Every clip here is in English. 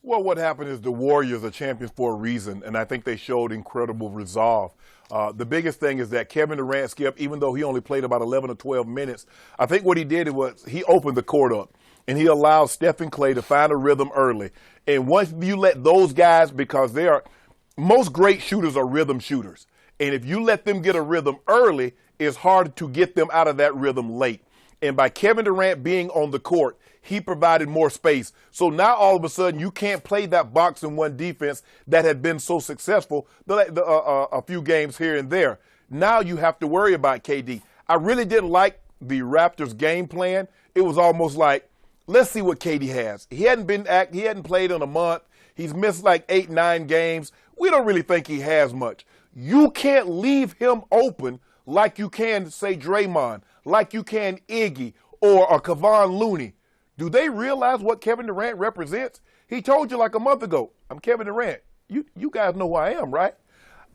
Well, what happened is the Warriors are champions for a reason, and I think they showed incredible resolve. The biggest thing is that Kevin Durant, Skip, even though he only played about 11 or 12 minutes, I think what he did was he opened the court up, and he allowed Steph and Klay to find a rhythm early. And once you let those guys, because most great shooters are rhythm shooters, and if you let them get a rhythm early, it's hard to get them out of that rhythm late. And by Kevin Durant being on the court, he provided more space. So now all of a sudden you can't play that box and one defense that had been so successful a few games here and there. Now you have to worry about KD. I really didn't like the Raptors game plan. It was almost like, let's see what KD has. He hadn't played in a month. He's missed like 8-9 games. We don't really think he has much. You can't leave him open like you can, say, Draymond, like you can Iggy or Kevon Looney. Do they realize what Kevin Durant represents? He told you like a month ago, I'm Kevin Durant. You guys know who I am, right?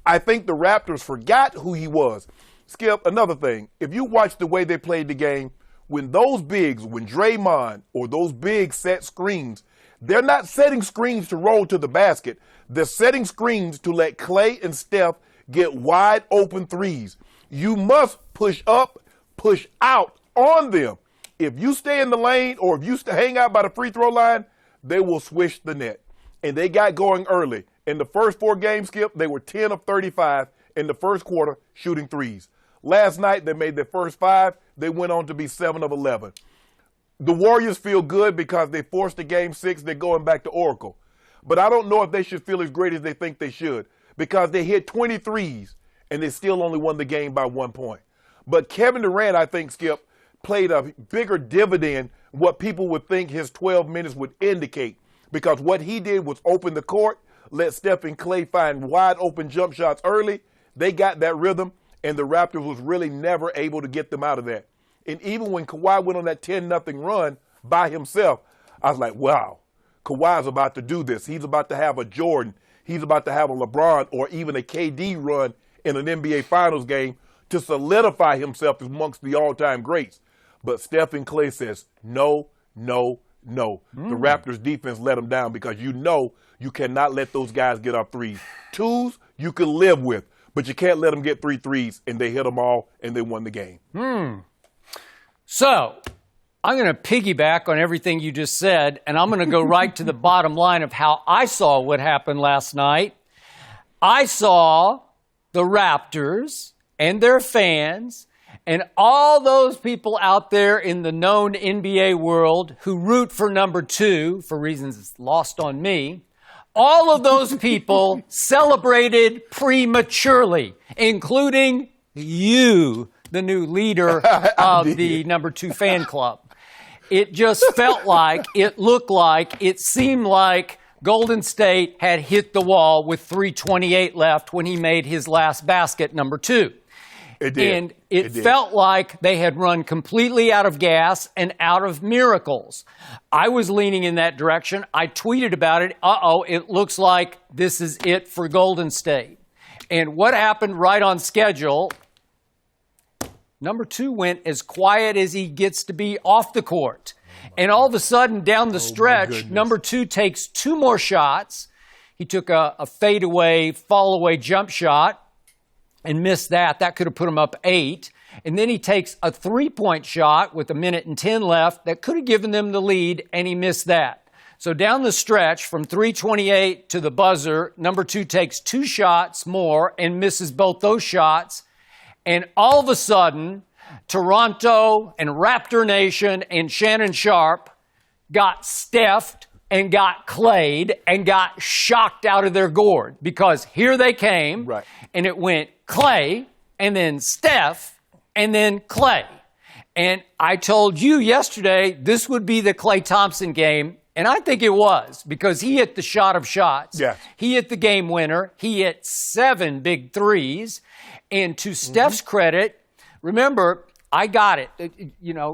I think the Raptors forgot who he was. Skip, another thing, if you watch the way they played the game, when Draymond or those big set screens, they're not setting screens to roll to the basket. They're setting screens to let Klay and Steph get wide open threes. You must push up, push out on them. If you stay in the lane or if you hang out by the free throw line, they will swish the net. And they got going early. In the first 4 games, Skip, they were 10 of 35 in the first quarter shooting threes. Last night, they made their first 5. They went on to be 7 of 11. The Warriors feel good because they forced a game 6. They're going back to Oracle. But I don't know if they should feel as great as they think they should because they hit 23s and they still only won the game by 1 point. But Kevin Durant, I think, Skip, played a bigger dividend what people would think his 12 minutes would indicate because what he did was open the court, let Steph and Klay find wide open jump shots early. They got that rhythm, and the Raptors was really never able to get them out of that. And even when Kawhi went on that 10-0 run by himself, I was like, wow, Kawhi's about to do this. He's about to have a Jordan. He's about to have a LeBron or even a KD run in an NBA Finals game to solidify himself amongst the all-time greats. But Steph and Klay says, no, no, no. The Raptors defense let them down because you cannot let those guys get off threes. 2s you can live with, but you can't let them get 3 threes, and they hit them all, and they won the game. So I'm going to piggyback on everything you just said, and I'm going to go right to the bottom line of how I saw what happened last night. I saw the Raptors and their fans and all those people out there in the known NBA world who root for number 2 for reasons it's lost on me, all of those people celebrated prematurely, including you, the new leader of the number 2 fan club. It just felt like, it looked like, it seemed like Golden State had hit the wall with 3:28 left when he made his last basket, number 2. It did. And it felt like they had run completely out of gas and out of miracles. I was leaning in that direction. I tweeted about it. It looks like this is it for Golden State. And what happened right on schedule, number 2 went as quiet as he gets to be off the court. And all of a sudden, down the stretch, number 2 takes 2 more shots. He took a fadeaway, fall-away jump shot and missed that. That could have put him up 8. And then he takes a 3-point shot with 1:10 left that could have given them the lead, and he missed that. So down the stretch from 3:28 to the buzzer, number 2 takes 2 shots more and misses both those shots. And all of a sudden, Toronto and Raptor Nation and Shannon Sharpe got Steph'd and got Clayed and got shocked out of their gourd because here they came, right, and it went Klay and then Steph and then Klay. And I told you yesterday this would be the Klay Thompson game, and I think it was because he hit the shot of shots. Yes. He hit the game winner. He hit 7 big threes. And to Steph's credit, remember, I got it.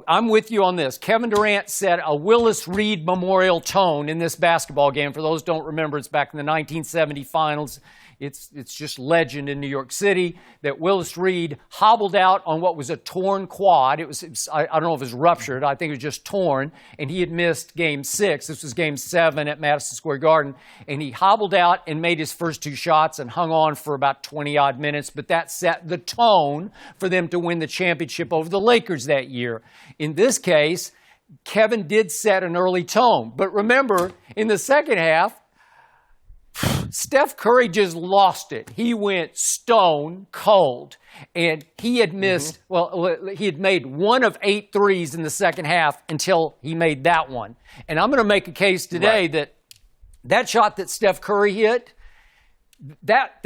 I'm with you on this. Kevin Durant set a Willis Reed Memorial tone in this basketball game. For those who don't remember, it's back in the 1970 finals. It's just legend in New York City that Willis Reed hobbled out on what was a torn quad. I don't know if it was ruptured. I think it was just torn. And he had missed Game 6. This was Game 7 at Madison Square Garden. And he hobbled out and made his first 2 shots and hung on for about 20-odd minutes. But that set the tone for them to win the championship over the Lakers that year. In this case, Kevin did set an early tone. But remember, in the second half, Steph Curry just lost it. He went stone cold. And he had missed, he had made 1 of 8 threes in the second half until he made that one. And I'm going to make a case today that shot that Steph Curry hit, that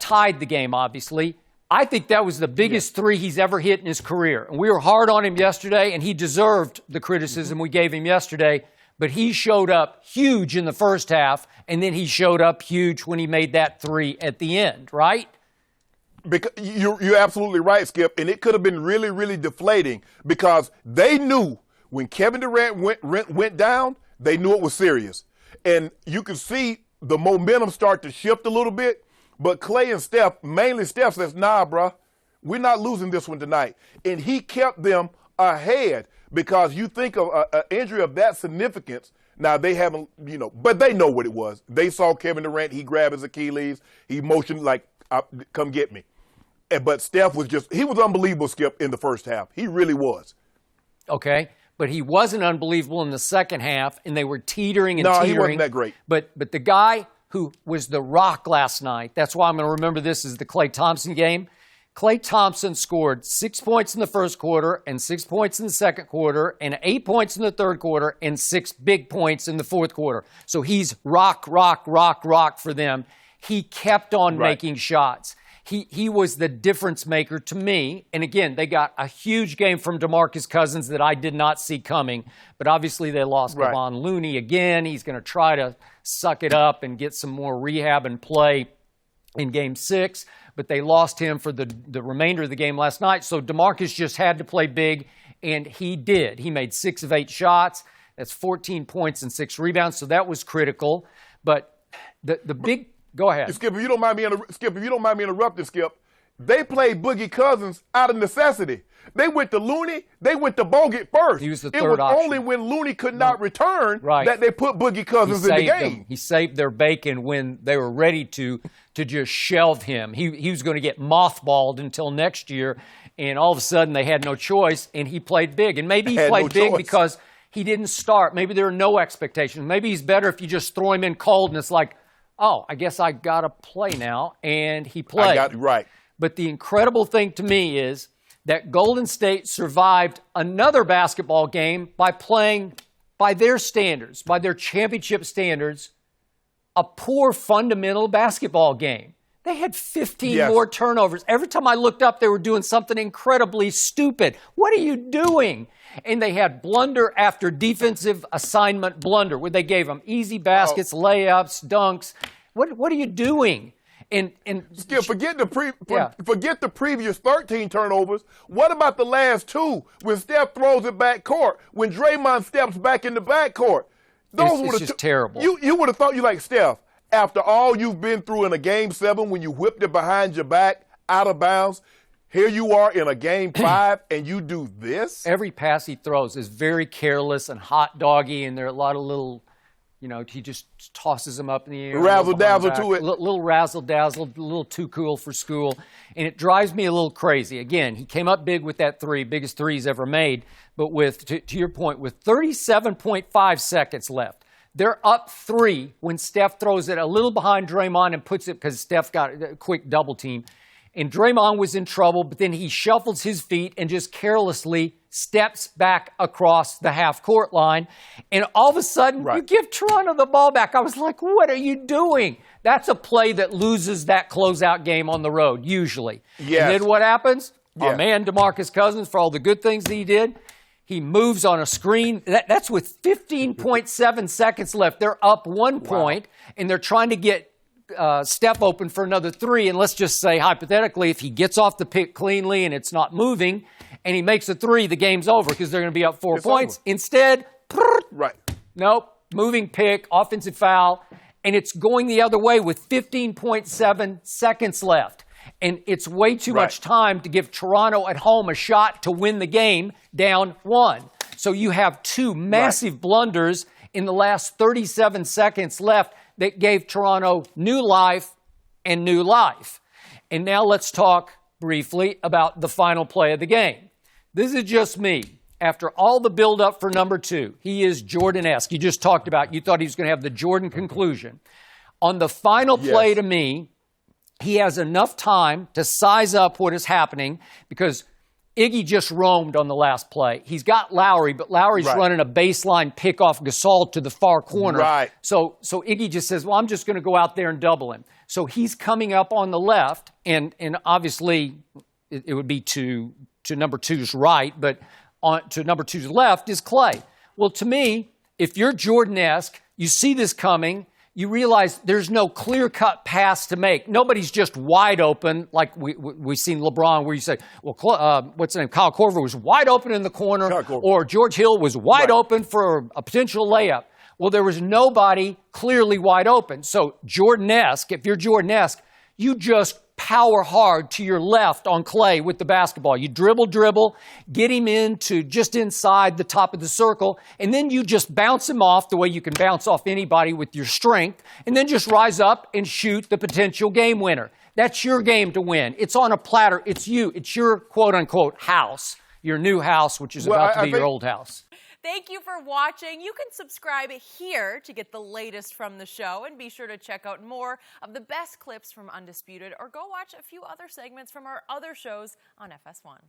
tied the game, obviously. I think that was the biggest three he's ever hit in his career. And we were hard on him yesterday, and he deserved the criticism we gave him yesterday. But he showed up huge in the first half, and then he showed up huge when he made that 3 at the end, right? Because you're absolutely right, Skip. And it could have been really, really deflating because they knew when Kevin Durant went down, they knew it was serious. And you could see the momentum start to shift a little bit. But Klay and Steph, mainly Steph, says, nah, bro, we're not losing this one tonight. And he kept them ahead. Because you think of an injury of that significance, now they haven't, but they know what it was. They saw Kevin Durant, he grabbed his Achilles, he motioned like, come get me. But Steph he was unbelievable, Skip, in the first half. He really was. Okay, but he wasn't unbelievable in the second half, and they were teetering and teetering. No, he wasn't that great. But the guy who was the rock last night, that's why I'm going to remember this as the Klay Thompson game. Klay Thompson scored 6 points in the first quarter and 6 points in the second quarter and 8 points in the third quarter and 6 big points in the fourth quarter. So he's rock for them. He kept on making shots. He was the difference maker to me. And again, they got a huge game from DeMarcus Cousins that I did not see coming. But obviously they lost Kevon Looney again. He's going to try to suck it up and get some more rehab and play in Game 6. But they lost him for the remainder of the game last night. So DeMarcus just had to play big, and he did. He made 6 of 8 shots. That's 14 points and 6 rebounds, so that was critical. But the big – go ahead. Skip, if you don't mind me interrupting, Skip, they played Boogie Cousins out of necessity. They went to Looney. They went to Bogut first. He was the third option. It was only when Looney could not return that they put Boogie Cousins in the game. He saved their bacon when they were ready to just shelve him. He was going to get mothballed until next year, and all of a sudden they had no choice, and he played big. And maybe he played big because he didn't start. Maybe there are no expectations. Maybe he's better if you just throw him in cold, and it's like, oh, I guess I got to play now, and he played. But the incredible thing to me is that Golden State survived another basketball game by playing, by their standards, by their championship standards, a poor fundamental basketball game. They had 15 more turnovers. Every time I looked up, they were doing something incredibly stupid. What are you doing? And they had blunder after defensive assignment blunder, where they gave them easy baskets, layups, dunks. What are you doing? And Skip, forget the previous 13 turnovers. What about the last 2 when Steph throws it back court, when Draymond steps back in the back court? It's just terrible. You would have thought you like Steph. After all you've been through in a Game 7 when you whipped it behind your back, out of bounds, here you are in a Game 5 and you do this? Every pass he throws is very careless and hot doggy, and there are a lot of little, he just tosses them up in the air. Razzle-dazzle to it. Little razzle-dazzle, a little too cool for school. And it drives me a little crazy. Again, he came up big with that 3, biggest 3 he's ever made. But to your point, with 37.5 seconds left, they're up 3 when Steph throws it a little behind Draymond and puts it, because Steph got a quick double team. And Draymond was in trouble, but then he shuffles his feet and just carelessly steps back across the half-court line. And all of a sudden, you give Toronto the ball back. I was like, what are you doing? That's a play that loses that closeout game on the road, usually. Yes. And then what happens? Our man, DeMarcus Cousins, for all the good things that he did, he moves on a screen. That's with 15.7 seconds left. They're up 1 point, and they're trying to get Steph open for another 3. And let's just say, hypothetically, if he gets off the pick cleanly and it's not moving, and he makes a three, the game's over because they're going to be up 4 It's points. over. Instead, Right. nope, moving pick, offensive foul, and it's going the other way with 15.7 seconds left. And it's way too much time to give Toronto at home a shot to win the game down 1. So you have two massive blunders in the last 37 seconds left that gave Toronto new life and new life. And now let's talk briefly about the final play of the game. This is just me. After all the buildup for number 2, he is Jordan-esque. You just talked about, you thought he was going to have the Jordan conclusion. On the final play, to me, he has enough time to size up what is happening because Iggy just roamed on the last play. He's got Lowry, but Lowry's running a baseline pick off Gasol to the far corner. Right. So Iggy just says, well, I'm just going to go out there and double him. So he's coming up on the left, and obviously it would be to number 2's right, but to number 2's left is Klay. Well, to me, if you're Jordan-esque, you see this coming, you realize there's no clear-cut pass to make. Nobody's just wide open like we've seen LeBron where you say, well, what's his name? Kyle Korver was wide open in the corner, or George Hill was wide open for a potential layup. Well, there was nobody clearly wide open. So Jordan-esque, if you're Jordan-esque, you just power hard to your left on Klay with the basketball. You dribble, get him into just inside the top of the circle, and then you just bounce him off the way you can bounce off anybody with your strength, and then just rise up and shoot the potential game winner. That's your game to win. It's on a platter. It's you. It's your quote-unquote house, your new house, which is about to be your old house. Thank you for watching. You can subscribe here to get the latest from the show, and be sure to check out more of the best clips from Undisputed, or go watch a few other segments from our other shows on FS1.